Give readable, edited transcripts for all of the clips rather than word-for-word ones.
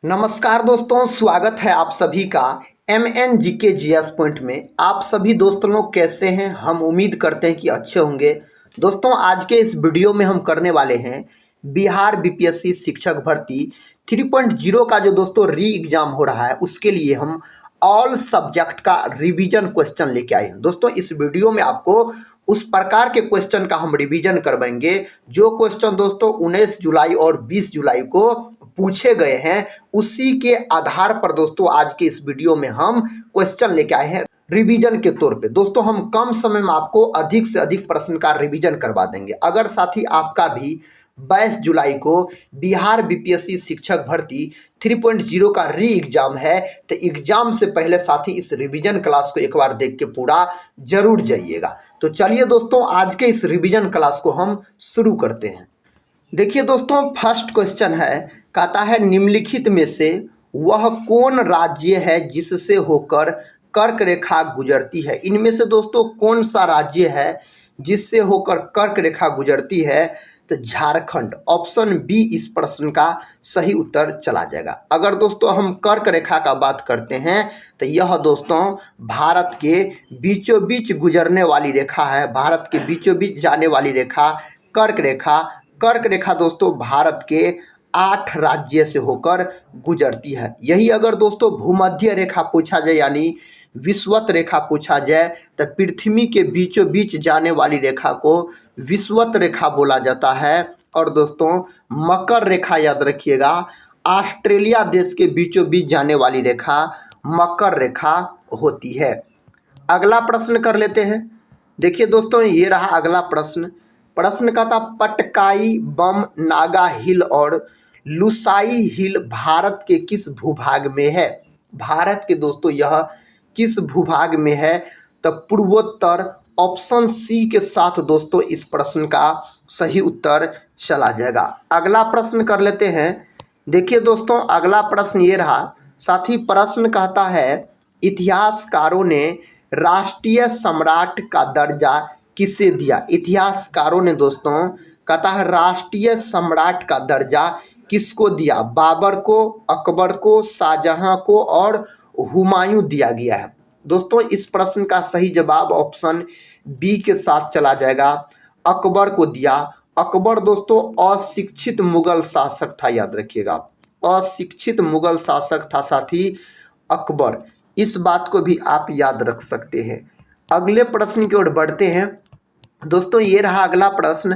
नमस्कार दोस्तों, स्वागत है आप सभी का MNGK GS पॉइंट में। आप सभी दोस्तों लोग कैसे हैं? हम उम्मीद करते हैं कि अच्छे होंगे। दोस्तों, आज के इस वीडियो में हम करने वाले हैं बिहार BPSC शिक्षक भर्ती 3.0 का जो दोस्तों री एग्जाम हो रहा है, उसके लिए हम ऑल सब्जेक्ट का रिवीजन क्वेश्चन लेके आए हैं। दोस्तों, इस वीडियो में आपको उस प्रकार के क्वेश्चन का हम रिवीजन करवाएंगे जो क्वेश्चन दोस्तों 19 जुलाई और 20 जुलाई को पूछे गए हैं। उसी के आधार पर दोस्तों आज के इस वीडियो में हम क्वेश्चन लेके आए हैं रिवीजन के तौर पे। दोस्तों, हम कम समय में आपको अधिक से अधिक प्रश्न का रिवीजन करवा देंगे। अगर साथी आपका भी 22 जुलाई को बिहार BPSC शिक्षक भर्ती 3.0 का री एग्जाम है, तो एग्जाम से पहले साथी इस रिवीजन क्लास को एक बार देख के पूरा जरूर जाइएगा। तो चलिए दोस्तों, आज के इस रिवीजन क्लास को हम शुरू करते हैं। देखिए दोस्तों, फर्स्ट क्वेश्चन है, कहता है निम्नलिखित में से वह कौन राज्य है जिससे होकर कर्क रेखा गुजरती है। इनमें से दोस्तों कौन सा राज्य है जिससे होकर कर्क रेखा गुजरती है? तो झारखंड, ऑप्शन बी इस प्रश्न का सही उत्तर चला जाएगा। अगर दोस्तों हम कर्क रेखा का बात करते हैं तो यह दोस्तों भारत के बीचों बीच गुजरने वाली रेखा है। भारत के बीचों बीच जाने वाली रेखा कर्क रेखा। कर्क रेखा दोस्तों भारत के 8 राज्य से होकर गुजरती है। यही अगर दोस्तों भूमध्य रेखा पूछा जाए यानी विषुवत रेखा पूछा जाए तो पृथ्वी के बीचों बीच जाने वाली रेखा को विषुवत रेखा बोला जाता है। और दोस्तों मकर रेखा याद रखिएगा, ऑस्ट्रेलिया देश के बीचों बीच जाने वाली रेखा मकर रेखा होती है। अगला प्रश्न कर लेते हैं। देखिए दोस्तों, ये रहा अगला प्रश्न। प्रश्न का था पटकाई बम नागा हिल और लुसाई हिल भारत के किस भूभाग में है? भारत के दोस्तों यह किस भूभाग में है? तो पूर्वोत्तर, ऑप्शन सी के साथ दोस्तों इस प्रश्न का सही उत्तर चला जाएगा। अगला प्रश्न कर लेते हैं। देखिए दोस्तों, अगला प्रश्न ये रहा। साथ ही प्रश्न कहता है इतिहासकारों ने राष्ट्रीय सम्राट का दर्जा किसे दिया? इतिहासकारों ने दोस्तों कहता है राष्ट्रीय सम्राट का दर्जा किसको दिया? बाबर को, अकबर को, शाहजहां को और हुमायूं दिया गया है। दोस्तों इस प्रश्न का सही जवाब ऑप्शन बी के साथ चला जाएगा, अकबर को दिया। अकबर दोस्तों अशिक्षित मुगल शासक था, याद रखिएगा, अशिक्षित मुगल शासक था साथी अकबर। इस बात को भी आप याद रख सकते हैं। अगले प्रश्न की ओर बढ़ते हैं। दोस्तों ये रहा अगला प्रश्न।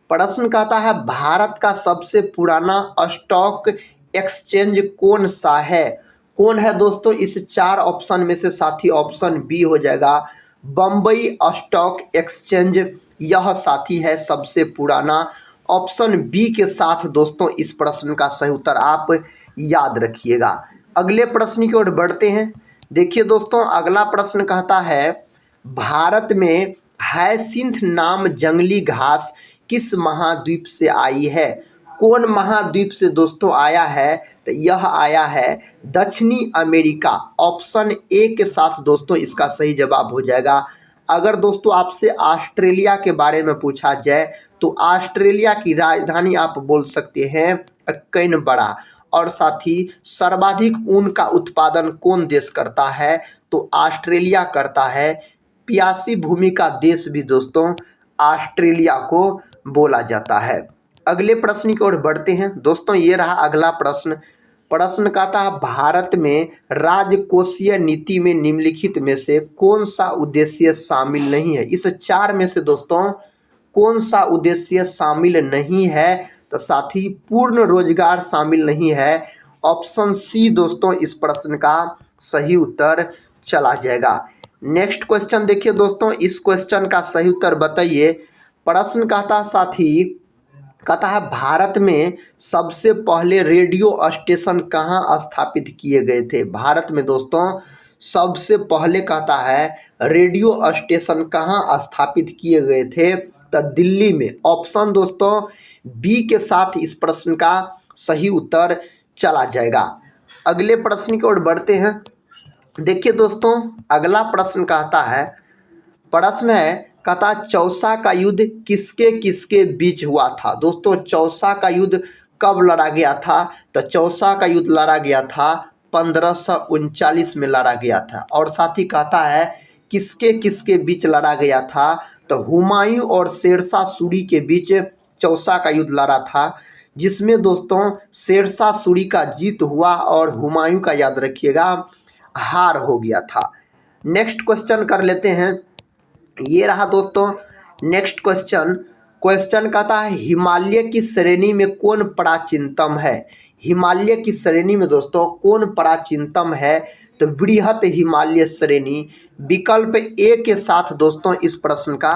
प्रश्न कहता है भारत का सबसे पुराना स्टॉक एक्सचेंज कौन सा है? कौन है दोस्तों? इस 4 ऑप्शन में से साथी ऑप्शन बी हो जाएगा, बम्बई स्टॉक एक्सचेंज। यह साथी है सबसे पुराना। ऑप्शन बी के साथ दोस्तों इस प्रश्न का सही उत्तर आप याद रखिएगा। अगले प्रश्न की ओर बढ़ते हैं। देखिए दोस्तों, अगला प्रश्न कहता है भारत में हायसिंथ नाम जंगली घास किस महाद्वीप से आई है? कौन महाद्वीप से दोस्तों आया है? तो यह आया है दक्षिणी अमेरिका। ऑप्शन ए के साथ दोस्तों इसका सही जवाब हो जाएगा। अगर दोस्तों आपसे ऑस्ट्रेलिया के बारे में पूछा जाए तो ऑस्ट्रेलिया की राजधानी आप बोल सकते हैं कैनबरा। और साथ ही सर्वाधिक ऊन का उत्पादन कौन देश करता है? तो ऑस्ट्रेलिया करता है। प्यासी भूमि का देश भी दोस्तों ऑस्ट्रेलिया को बोला जाता है। अगले प्रश्न की ओर बढ़ते हैं। दोस्तों ये रहा अगला प्रश्न। प्रश्न कहता है भारत में राजकोषीय नीति में निम्नलिखित में से कौन सा उद्देश्य शामिल नहीं है? इस 4 में से दोस्तों कौन सा उद्देश्य शामिल नहीं है? तो साथी पूर्ण रोजगार शामिल नहीं है। ऑप्शन सी दोस्तों इस प्रश्न का सही उत्तर चला जाएगा। नेक्स्ट क्वेश्चन देखिए दोस्तों, इस क्वेश्चन का सही उत्तर बताइए। प्रश्न कहता साथी कहता है भारत में सबसे पहले रेडियो स्टेशन कहाँ स्थापित किए गए थे? भारत में दोस्तों सबसे पहले कहता है रेडियो स्टेशन कहाँ स्थापित किए गए थे? तो दिल्ली में। ऑप्शन दोस्तों बी के साथ इस प्रश्न का सही उत्तर चला जाएगा। अगले प्रश्न की ओर बढ़ते हैं। देखिए दोस्तों, अगला प्रश्न कहता है, प्रश्न है कहता चौसा का युद्ध किसके किसके बीच हुआ था? दोस्तों चौसा का युद्ध कब लड़ा गया था? तो चौसा का युद्ध लड़ा गया था 1539 में लड़ा गया था। और साथ ही कहता है किसके किसके बीच लड़ा गया था? तो हुमायूं और शेरशाह सूरी के बीच चौसा का युद्ध लड़ा था, जिसमें दोस्तों शेरशाह सूरी का जीत हुआ और हुमायूं का, याद रखिएगा, हार हो गया था। नेक्स्ट क्वेश्चन कर लेते हैं। ये रहा दोस्तों नेक्स्ट क्वेश्चन। क्वेश्चन कहता है हिमालय की श्रेणी में कौन प्राचीनतम है? हिमालय की श्रेणी में दोस्तों कौन प्राचीनतम है? तो बृहत हिमालय श्रेणी विकल्प ए के साथ दोस्तों इस प्रश्न का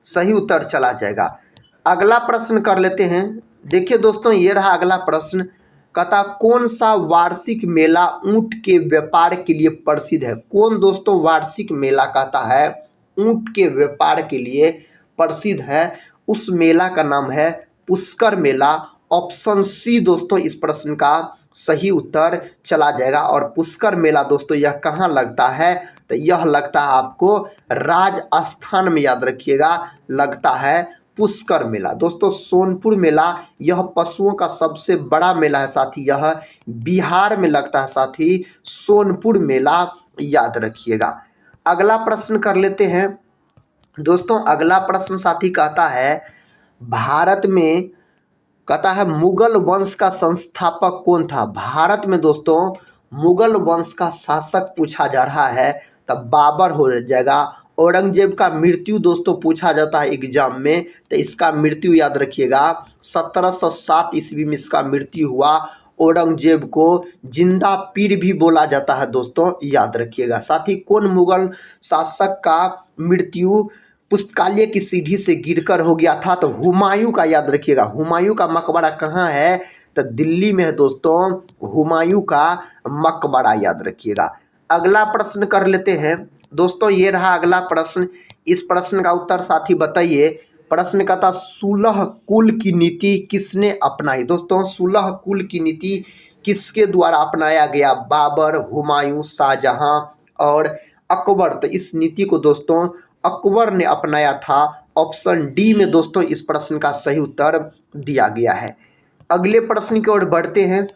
सही उत्तर चला जाएगा। अगला प्रश्न कर लेते हैं। देखिए दोस्तों ये रहा अगला प्रश्न। कहता कौन सा वार्षिक मेला ऊंट के व्यापार के लिए प्रसिद्ध है? कौन दोस्तों वार्षिक मेला कहता है ऊंट के व्यापार के लिए प्रसिद्ध है? उस मेला का नाम है पुष्कर मेला। ऑप्शन सी दोस्तों इस प्रश्न का सही उत्तर चला जाएगा। और पुष्कर मेला दोस्तों यह कहाँ लगता है? तो यह लगता है आपको राजस्थान में, याद रखिएगा, लगता है पुष्कर मेला। दोस्तों सोनपुर मेला यह पशुओं का सबसे बड़ा मेला है, साथ ही यह बिहार में लगता है, साथ ही सोनपुर मेला, याद रखिएगा। अगला प्रश्न कर लेते हैं दोस्तों। अगला प्रश्न साथी कहता है भारत में, कहता है मुगल वंश का संस्थापक कौन था? भारत में दोस्तों मुगल वंश का शासक पूछा जा रहा है, तब बाबर हो जाएगा। औरंगजेब का मृत्यु दोस्तों पूछा जाता है एग्जाम में, तो इसका मृत्यु याद रखिएगा 1707 ईस्वी में इसका मृत्यु हुआ। औरंगजेब को जिंदा पीर भी बोला जाता है दोस्तों, याद रखिएगा। साथ ही कौन मुगल शासक का मृत्यु पुस्तकालय की सीढ़ी से गिरकर हो गया था? तो हुमायूं का, याद रखिएगा। हुमायूं का मकबरा कहाँ है? तो दिल्ली में है दोस्तों हुमायूं का मकबरा, याद रखिएगा। अगला प्रश्न कर लेते हैं दोस्तों। ये रहा अगला प्रश्न। इस प्रश्न का उत्तर साथी बताइए। प्रश्न का था सुलह कुल की नीति किसने अपनाई? दोस्तों सुलह कुल की नीति किसके द्वारा अपनाया गया? बाबर, हुमायूं, शाहजहां और अकबर। तो इस नीति को दोस्तों अकबर ने अपनाया था। ऑप्शन डी में दोस्तों इस प्रश्न का सही उत्तर दिया गया है। अगले प्रश्न की ओर बढ़ते हैं।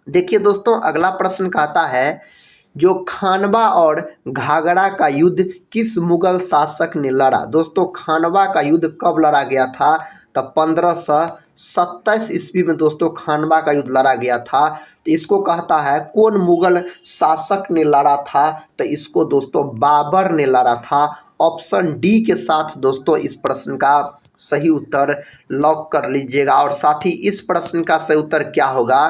देखिए दोस्तों अगला प्रश्न कहता है जो खानवा और घाघरा का युद्ध किस मुगल शासक ने लड़ा? दोस्तों खानवा का युद्ध कब लड़ा गया था? तब 1527 ईस्वी में दोस्तों खानवा का युद्ध लड़ा गया था। तो इसको कहता है कौन मुगल शासक ने लड़ा था? तो इसको दोस्तों बाबर ने लड़ा था। ऑप्शन डी के साथ दोस्तों इस प्रश्न का सही उत्तर लॉक कर लीजिएगा। और साथ ही इस प्रश्न का सही उत्तर क्या होगा?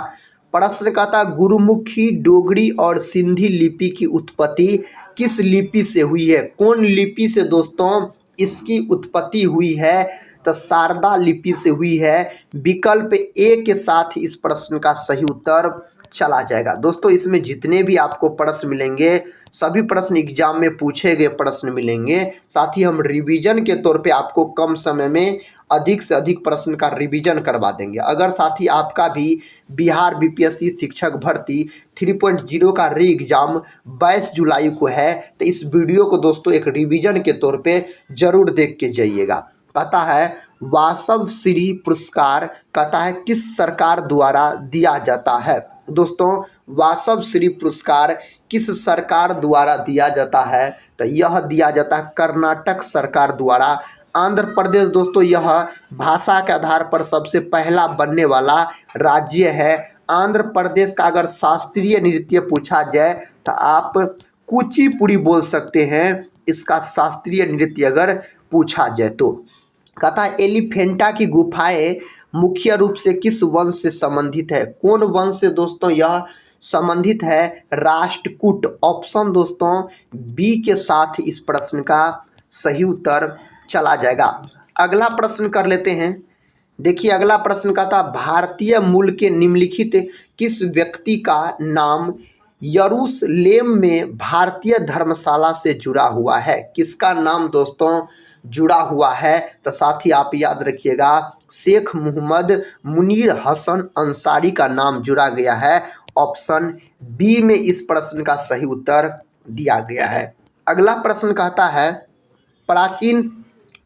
प्रश्न का था गुरुमुखी, डोगरी और सिंधी लिपि की उत्पत्ति किस लिपि से हुई है? कौन लिपि से दोस्तों इसकी उत्पत्ति हुई है? तो शारदा लिपि से हुई है। विकल्प ए के साथ इस प्रश्न का सही उत्तर चला जाएगा। दोस्तों इसमें जितने भी आपको प्रश्न मिलेंगे सभी प्रश्न एग्जाम में पूछे गए प्रश्न मिलेंगे। साथ ही हम रिवीजन के तौर पे आपको कम समय में अधिक से अधिक प्रश्न का रिवीजन करवा देंगे। अगर साथ ही आपका भी बिहार बीपीएससी शिक्षक भर्ती 3.0 का री एग्जाम 22 जुलाई को है, तो इस वीडियो को दोस्तों एक रिवीजन के तौर पे जरूर देख के जाइएगा। कहता है वासव श्री पुरस्कार कहता है किस सरकार द्वारा दिया जाता है? दोस्तों वासव श्री पुरस्कार किस सरकार द्वारा दिया जाता है? तो यह दिया जाता है कर्नाटक सरकार द्वारा। आंध्र प्रदेश दोस्तों यह भाषा के आधार पर सबसे पहला बनने वाला राज्य है। आंध्र प्रदेश का अगर शास्त्रीय नृत्य पूछा जाए तो आप कुचिपुड़ी बोल सकते हैं, इसका शास्त्रीय नृत्य अगर पूछा जाए तो। कहता है एलिफेंटा की गुफाएं मुख्य रूप से किस वंश से संबंधित है? कौन वंश से दोस्तों यह संबंधित है? राष्ट्रकूट। ऑप्शन दोस्तों बी के साथ इस प्रश्न का सही उत्तर चला जाएगा। अगला प्रश्न कर लेते हैं। देखिए अगला प्रश्न का था भारतीय मूल के निम्नलिखित किस व्यक्ति का नाम यरूशलेम में भारतीय धर्मशाला से जुड़ा हुआ है? किसका नाम दोस्तों जुड़ा हुआ है? तो साथ ही आप याद रखिएगा शेख मोहम्मद मुनीर हसन अंसारी का नाम जुड़ा गया है। ऑप्शन बी में इस प्रश्न का सही उत्तर दिया गया है। अगला प्रश्न कहता है प्राचीन,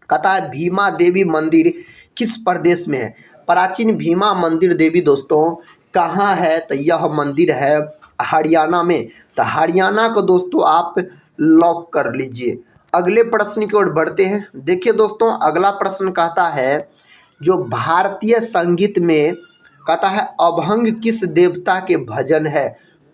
कहता है भीमा देवी मंदिर किस प्रदेश में है? प्राचीन भीमा मंदिर देवी दोस्तों कहाँ है? तो यह मंदिर है हरियाणा में। तो हरियाणा को दोस्तों आप लॉक कर लीजिए। अगले प्रश्न की ओर बढ़ते हैं। देखिए दोस्तों, अगला प्रश्न कहता है जो भारतीय संगीत में कहता है अभंग किस देवता के भजन है?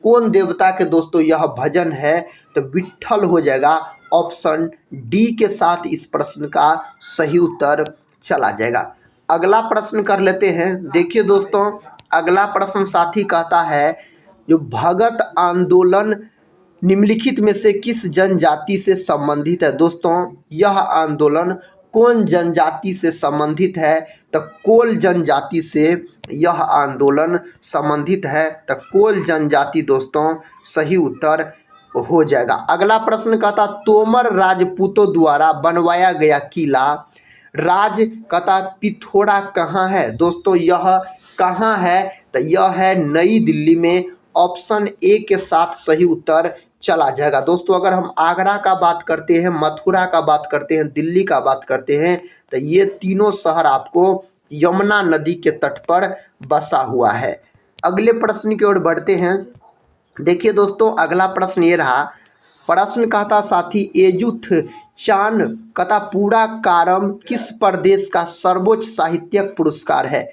कौन देवता के दोस्तों यह भजन है? तो विट्ठल हो जाएगा। ऑप्शन डी के साथ इस प्रश्न का सही उत्तर चला जाएगा। अगला प्रश्न कर लेते हैं। देखिए दोस्तों, अगला प्रश्न साथी कहता है जो भगत आंदोलन निम्नलिखित में से किस जनजाति से संबंधित है? दोस्तों यह आंदोलन कौन जनजाति से संबंधित है? तो कोल जनजाति से यह आंदोलन संबंधित है। तो कोल जनजाति दोस्तों सही उत्तर हो जाएगा। अगला प्रश्न कहता तोमर राजपूतों द्वारा बनवाया गया किला राज कहता पिथौरा कहाँ है? दोस्तों यह कहाँ है? तो यह है नई दिल्ली में। ऑप्शन ए के साथ सही उत्तर चला जाएगा। दोस्तों अगर हम आगरा का बात करते हैं, मथुरा का बात करते हैं, दिल्ली का बात करते हैं, तो ये तीनों शहर आपको यमुना नदी के तट पर बसा हुआ है। अगले प्रश्न की ओर बढ़ते हैं। देखिए दोस्तों, अगला प्रश्न ये रहा। प्रश्न कहता साथी एजुथ चान कहता पूरा कारम किस प्रदेश का सर्वोच्च साहित्यिक पुरस्कार है?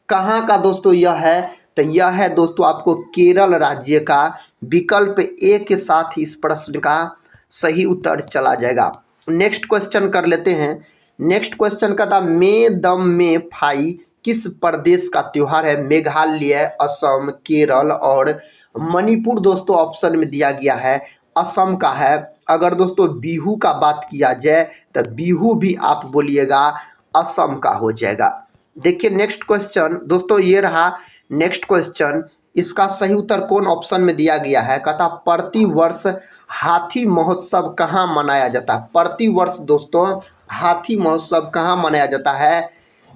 कहाँ का दोस्तों यह है? तो यह है दोस्तों आपको केरल राज्य का। विकल्प ए के साथ इस प्रश्न का सही उत्तर चला जाएगा। नेक्स्ट क्वेश्चन कर लेते हैं। नेक्स्ट क्वेश्चन का था मे दम में फाई किस प्रदेश का त्योहार है? मेघालय, असम, केरल और मणिपुर दोस्तों ऑप्शन में दिया गया है, असम का है। अगर दोस्तों बिहू का बात किया जाए तो बिहू भी आप बोलिएगा असम का हो जाएगा। देखिए नेक्स्ट क्वेश्चन दोस्तों ये रहा। नेक्स्ट क्वेश्चन, इसका सही उत्तर कौन ऑप्शन में दिया गया है? कहता प्रति वर्ष हाथी महोत्सव कहाँ मनाया जाता है? प्रति वर्ष दोस्तों हाथी महोत्सव कहाँ मनाया जाता है?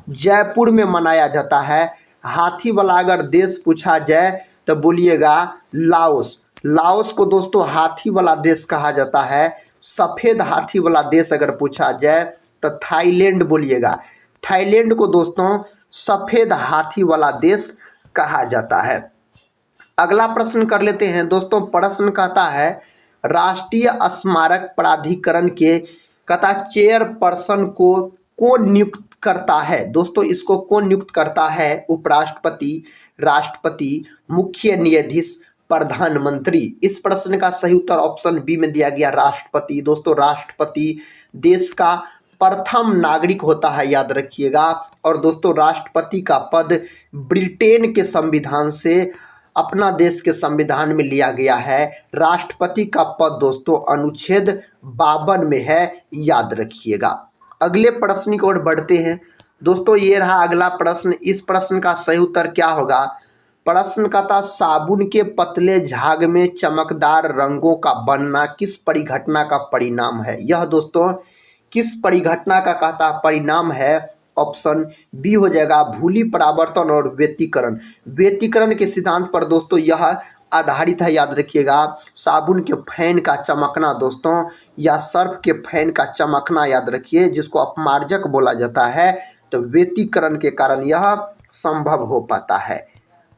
जयपुर में मनाया जाता है। हाथी वाला अगर देश पूछा जाए तो बोलिएगा लाओस। लाओस को दोस्तों हाथी वाला देश कहा जाता है। सफ़ेद हाथी वाला देश अगर पूछा जाए तो थाईलैंड बोलिएगा। थाईलैंड को दोस्तों सफ़ेद हाथी वाला देश कहा जाता है। अगला प्रश्न कर लेते हैं दोस्तों। प्रश्न कहता है राष्ट्रीय स्मारक प्राधिकरण के कहता चेयरपर्सन को कौन नियुक्त करता है? दोस्तों इसको कौन नियुक्त करता है? उपराष्ट्रपति, राष्ट्रपति, मुख्य न्यायाधीश, प्रधानमंत्री। इस प्रश्न का सही उत्तर ऑप्शन बी में दिया गया राष्ट्रपति। दोस्तों राष्ट्रपति देश का प्रथम नागरिक होता है, याद रखिएगा। और दोस्तों राष्ट्रपति का पद ब्रिटेन के संविधान से अपना देश के संविधान में लिया गया है। राष्ट्रपति का पद दोस्तों अनुच्छेद 52 में है, याद रखिएगा। अगले प्रश्न की ओर बढ़ते हैं दोस्तों। ये रहा अगला प्रश्न। इस प्रश्न का सही उत्तर क्या होगा? प्रश्न का था साबुन के पतले झाग में चमकदार रंगों का बनना किस परिघटना का परिणाम है? यह दोस्तों किस परिघटना का कहता परिणाम है? ऑप्शन बी हो जाएगा भूली परावर्तन और व्यतिकरण। व्यतिकरण के सिद्धांत पर दोस्तों यह आधारित है, याद रखिएगा। साबुन के फैन का चमकना दोस्तों या सर्फ के फैन का चमकना, याद रखिए, जिसको अपमार्जक बोला जाता है, तो व्यतिकरण के कारण यह संभव हो पाता है।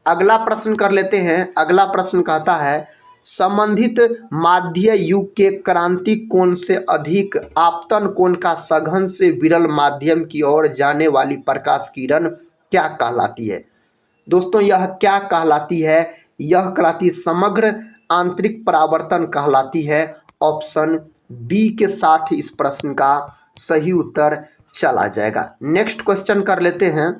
अगला प्रश्न कर लेते हैं। अगला प्रश्न कहता है संबंधित माध्य युग के क्रांति कोण से अधिक आपतन कोण का सघन से विरल माध्यम की ओर जाने वाली प्रकाश किरण क्या कहलाती है? दोस्तों यह क्या कहलाती है? यह कहलाती समग्र आंतरिक परावर्तन कहलाती है। ऑप्शन बी के साथ इस प्रश्न का सही उत्तर चला जाएगा। नेक्स्ट क्वेश्चन कर लेते हैं।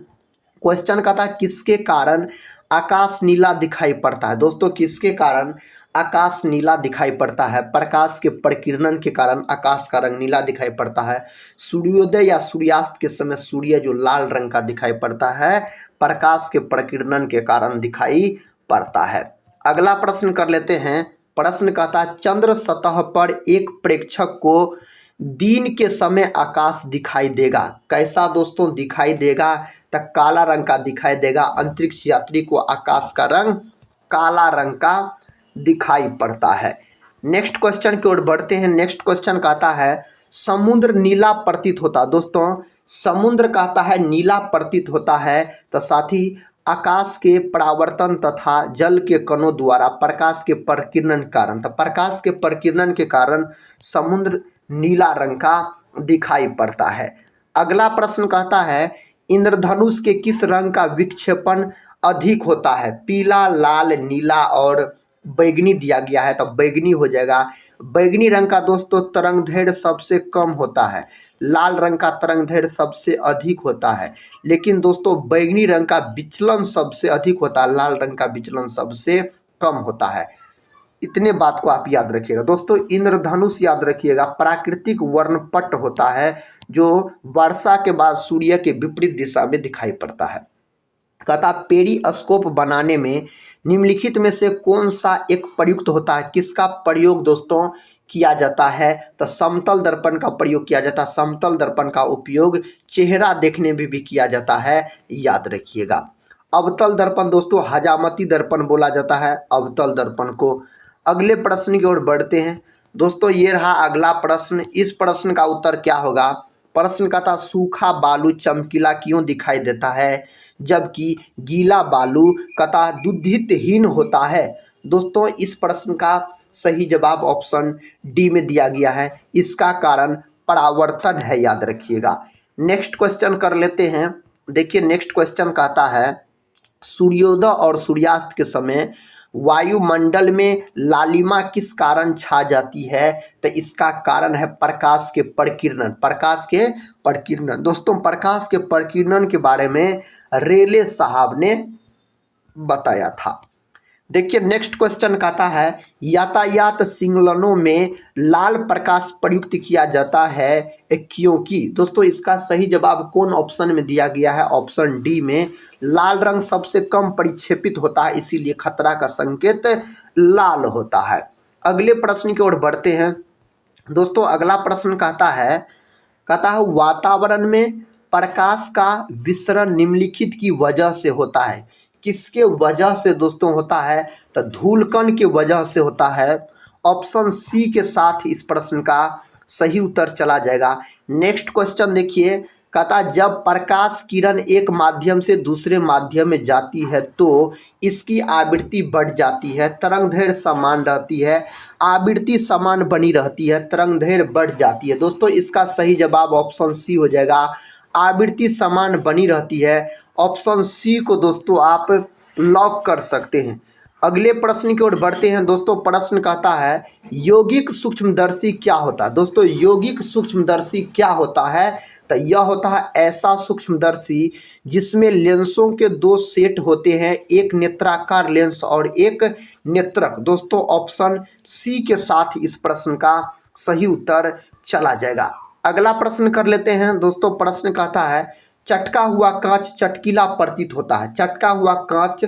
क्वेश्चन का था किसके कारण आकाश नीला दिखाई पड़ता है? दोस्तों किसके कारण आकाश नीला दिखाई पड़ता है? प्रकाश के प्रकीर्णन के कारण आकाश का रंग नीला दिखाई पड़ता है। सूर्योदय या सूर्यास्त के समय सूर्य जो लाल रंग का दिखाई पड़ता है, प्रकाश के प्रकीर्णन के कारण दिखाई पड़ता है। अगला प्रश्न कर लेते हैं। प्रश्न कहता है चंद्र सतह पर एक प्रेक्षक को दिन के समय आकाश दिखाई देगा। कैसा दोस्तों दिखाई देगा? तो काला रंग का दिखाई देगा। अंतरिक्ष यात्री को आकाश का रंग काला रंग का दिखाई पड़ता है। नेक्स्ट क्वेश्चन की ओर बढ़ते हैं। नेक्स्ट क्वेश्चन कहता है समुद्र नीला प्रतीत होता। दोस्तों समुद्र कहता है नीला प्रतीत होता है, तो साथ ही आकाश के परावर्तन तथा जल के कणों द्वारा प्रकाश के प्रकीर्णन के कारण, तो प्रकाश के प्रकीर्णन के कारण समुद्र नीला रंग का दिखाई पड़ता है। अगला प्रश्न कहता है इंद्रधनुष के किस रंग का विक्षेपण अधिक होता है? पीला, लाल, नीला और बैगनी दिया गया है, तो बैगनी हो जाएगा। बैगनी रंग का दोस्तों तरंग दैर्घ्य सबसे कम होता है, लाल रंग का तरंग दैर्घ्य सबसे अधिक होता है, लेकिन दोस्तों बैगनी रंग का विचलन सबसे अधिक होता है, लाल रंग का विचलन सबसे कम होता है। इतने बात को आप याद रखिएगा दोस्तों। इंद्रधनुष याद रखिएगा प्राकृतिक वर्णपट होता है जो वर्षा के बाद सूर्य के विपरीत दिशा में दिखाई पड़ता है। कहता पेरिस्कोप बनाने में निम्नलिखित में से कौन सा एक प्रयुक्त होता है? किसका प्रयोग दोस्तों किया जाता है? तो समतल दर्पण का प्रयोग किया जाता है। समतल दर्पण का उपयोग चेहरा देखने में भी किया जाता है, याद रखिएगा। अवतल दर्पण दोस्तों हजामती दर्पण बोला जाता है अवतल दर्पण को। अगले प्रश्न की ओर बढ़ते हैं दोस्तों। ये रहा अगला प्रश्न। इस प्रश्न का उत्तर क्या होगा? प्रश्न का था सूखा बालू चमकीला क्यों दिखाई देता है जबकि गीला बालू कथा दुधितहीन होता है? दोस्तों इस प्रश्न का सही जवाब ऑप्शन डी में दिया गया है। इसका कारण परावर्तन है, याद रखिएगा। नेक्स्ट क्वेश्चन कर लेते हैं। देखिए नेक्स्ट क्वेश्चन कहता है सूर्योदय और सूर्यास्त के समय वायुमंडल में लालिमा किस कारण छा जाती है? तो इसका कारण है प्रकाश के प्रकीर्णन। प्रकाश के प्रकीर्णन दोस्तों प्रकाश के प्रकीर्णन के बारे में रेले साहब ने बताया था। देखिए नेक्स्ट क्वेश्चन कहता है यातायात सिग्नलों में लाल प्रकाश प्रयुक्त किया जाता है क्योंकि? दोस्तों इसका सही जवाब कौन ऑप्शन में दिया गया है? ऑप्शन डी में। लाल रंग सबसे कम परिक्षेपित होता है, इसीलिए खतरा का संकेत लाल होता है। अगले प्रश्न की ओर बढ़ते हैं दोस्तों। अगला प्रश्न कहता है वातावरण में प्रकाश का विसरण निम्नलिखित की वजह से होता है। किसके वजह से दोस्तों होता है? तो धूलकण के वजह से होता है। ऑप्शन सी के साथ इस प्रश्न का सही उत्तर चला जाएगा। नेक्स्ट क्वेश्चन देखिए। कहता जब प्रकाश किरण एक माध्यम से दूसरे माध्यम में जाती है तो इसकी आवृत्ति बढ़ जाती है, तरंग दैर्घ्य समान रहती है, आवृत्ति समान बनी रहती है, तरंग दैर्घ्य बढ़ जाती है। दोस्तों इसका सही जवाब ऑप्शन सी हो जाएगा। आवृत्ति समान बनी रहती है। ऑप्शन सी को दोस्तों आप लॉक कर सकते हैं। अगले प्रश्न की ओर बढ़ते हैं दोस्तों। प्रश्न कहता है यौगिक सूक्ष्मदर्शी क्या होता है? दोस्तों यौगिक सूक्ष्मदर्शी क्या होता है? तो यह होता है ऐसा सूक्ष्मदर्शी जिसमें लेंसों के दो सेट होते हैं, एक नेत्राकार लेंस और एक नेत्रक। दोस्तों ऑप्शन सी के साथ इस प्रश्न का सही उत्तर चला जाएगा। अगला प्रश्न कर लेते हैं दोस्तों। प्रश्न कहता है चटका हुआ कांच चटकीला प्रतीत होता है। चटका हुआ कांच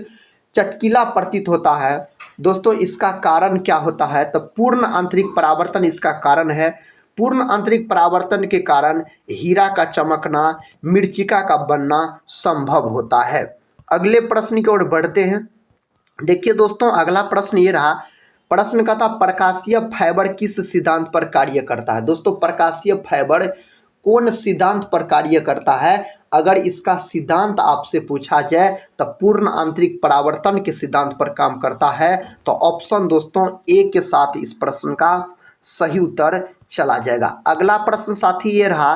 चटकीला प्रतीत होता है दोस्तों, इसका कारण क्या होता है? तो पूर्ण आंतरिक परावर्तन इसका कारण है। पूर्ण आंतरिक परावर्तन के कारण हीरा का चमकना, मृत्तिका का बनना संभव होता है। अगले प्रश्न की ओर बढ़ते हैं। देखिए दोस्तों अगला प्रश्न ये रहा। प्रश्न का था प्रकाशीय फाइबर किस सिद्धांत पर कार्य करता है? दोस्तों प्रकाशीय फाइबर कौन सिद्धांत पर कार्य करता है? अगर इसका सिद्धांत आपसे पूछा जाए तो पूर्ण आंतरिक परावर्तन के सिद्धांत पर काम करता है। तो ऑप्शन दोस्तों ए के साथ इस प्रश्न का सही उत्तर चला जाएगा। अगला प्रश्न साथी ये रहा।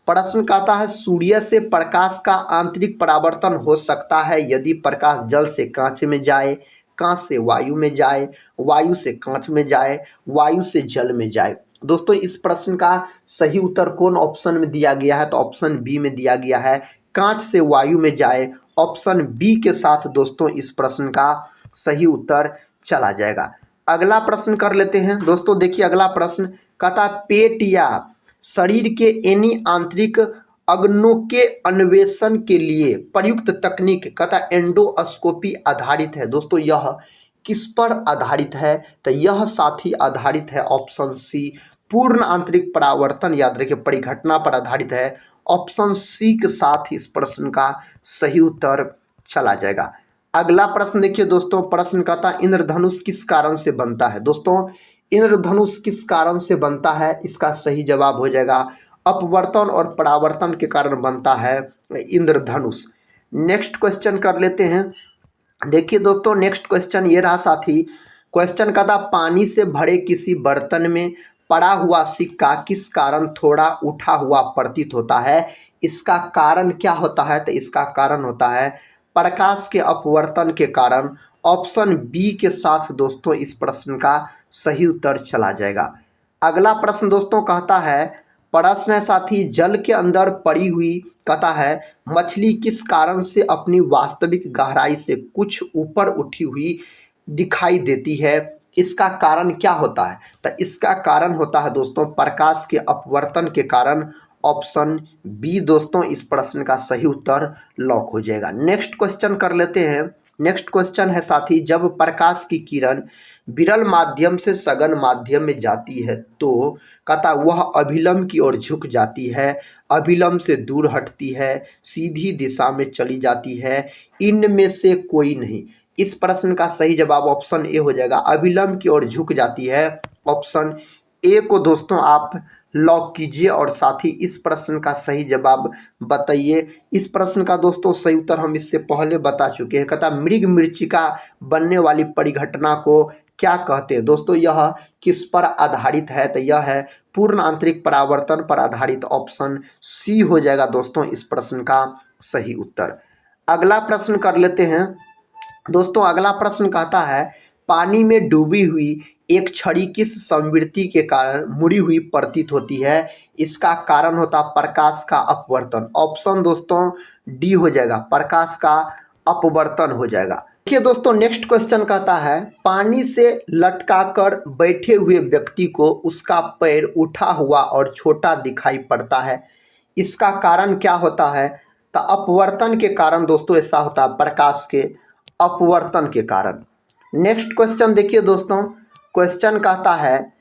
प्रश्न कहता है सूर्य से प्रकाश का आंतरिक परावर्तन हो सकता है यदि प्रकाश जल से कांच में जाए, कांच से वायु में जाए, वायु से कांच में जाए, वायु से जल में जाए। दोस्तों इस प्रश्न का सही उत्तर कौन ऑप्शन में दिया गया है? तो ऑप्शन बी में दिया गया है, कांच से वायु में जाए। ऑप्शन बी के साथ दोस्तों इस प्रश्न का सही उत्तर चला जाएगा। अगला प्रश्न कर लेते हैं दोस्तों। देखिए अगला प्रश्न कहता पेट या शरीर के एनी आंतरिक अंगों के अन्वेषण के लिए प्रयुक्त तकनीक कहता एंडोस्कोपी आधारित है। दोस्तों यह किस पर आधारित है? तो यह साथी आधारित है ऑप्शन सी पूर्ण आंतरिक परावर्तन, याद रखिए परिघटना पर आधारित है। ऑप्शन सी के साथ इस प्रश्न का सही उत्तर चला जाएगा। अगला प्रश्न देखिए दोस्तों। प्रश्न कहता इंद्रधनुष किस कारण से बनता है? दोस्तों इंद्रधनुष किस कारण से बनता है? इसका सही जवाब हो जाएगा अपवर्तन और परावर्तन के कारण बनता है इंद्रधनुष। नेक्स्ट क्वेश्चन कर लेते हैं। देखिए दोस्तों, नेक्स्ट क्वेश्चन ये रहा साथी। क्वेश्चन का था, पानी से भरे किसी बर्तन में पड़ा हुआ सिक्का किस कारण थोड़ा उठा हुआ प्रतीत होता है? इसका कारण क्या होता है? तो इसका कारण होता है प्रकाश के अपवर्तन के कारण। ऑप्शन बी के साथ दोस्तों इस प्रश्न का सही उत्तर चला जाएगा। अगला प्रश्न दोस्तों कहता है, प्रश्न है साथी, जल के अंदर पड़ी हुई कहता है मछली किस कारण से अपनी वास्तविक गहराई से कुछ ऊपर उठी हुई दिखाई देती है? इसका कारण क्या होता है? तो इसका कारण होता है दोस्तों प्रकाश के अपवर्तन के कारण। ऑप्शन बी दोस्तों इस प्रश्न का सही उत्तर लॉक हो जाएगा। नेक्स्ट क्वेश्चन कर लेते हैं। नेक्स्ट क्वेश्चन है साथी, जब प्रकाश की किरण विरल माध्यम से सघन माध्यम में जाती है तो कहता वह अभिलंब की ओर झुक जाती है, अभिलंब से दूर हटती है, सीधी दिशा में चली जाती है, इनमें से कोई नहीं। इस प्रश्न का सही जवाब ऑप्शन ए हो जाएगा, अभिलंब की ओर झुक जाती है। ऑप्शन ए को दोस्तों आप लॉक कीजिए और साथ ही इस प्रश्न का सही जवाब बताइए। इस प्रश्न का दोस्तों सही उत्तर हम इससे पहले बता चुके हैं। कहता मृग मृच्छिका बनने वाली परिघटना को क्या कहते हैं? दोस्तों यह किस पर आधारित है? तो यह है पूर्ण आंतरिक परावर्तन पर आधारित। ऑप्शन सी हो जाएगा दोस्तों इस प्रश्न का सही उत्तर। अगला प्रश्न कर लेते हैं दोस्तों। अगला प्रश्न कहता है, पानी में डूबी हुई एक छड़ी किस संवृत्ति के कारण मुड़ी हुई प्रतीत होती है? इसका कारण होता प्रकाश का अपवर्तन। ऑप्शन दोस्तों डी हो जाएगा, प्रकाश का अपवर्तन हो जाएगा। देखिए दोस्तों, नेक्स्ट क्वेश्चन कहता है, पानी से लटकाकर बैठे हुए व्यक्ति को उसका पैर उठा हुआ और छोटा दिखाई पड़ता है। इसका कारण क्या होता है? तो अपवर्तन के कारण दोस्तों ऐसा होता है, प्रकाश के अपवर्तन के कारण। नेक्स्ट क्वेश्चन देखिए दोस्तों, क्वेश्चन कहता है,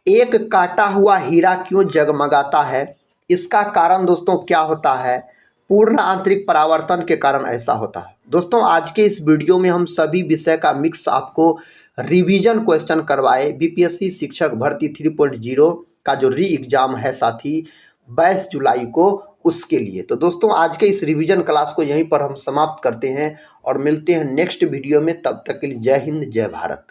एक काटा हुआ हीरा क्यों जगमगाता है? इसका कारण दोस्तों क्या होता है? पूर्ण आंतरिक परावर्तन के कारण ऐसा होता है। दोस्तों आज के इस वीडियो में हम सभी विषय का मिक्स आपको रिवीजन क्वेश्चन करवाए। बीपीएससी शिक्षक भर्ती 3.0 का जो री एग्जाम है साथी 22 जुलाई को, उसके लिए। तो दोस्तों आज के इस रिवीजन क्लास को यहीं पर हम समाप्त करते हैं और मिलते हैं नेक्स्ट वीडियो में। तब तक के लिए जय हिंद, जय भारत।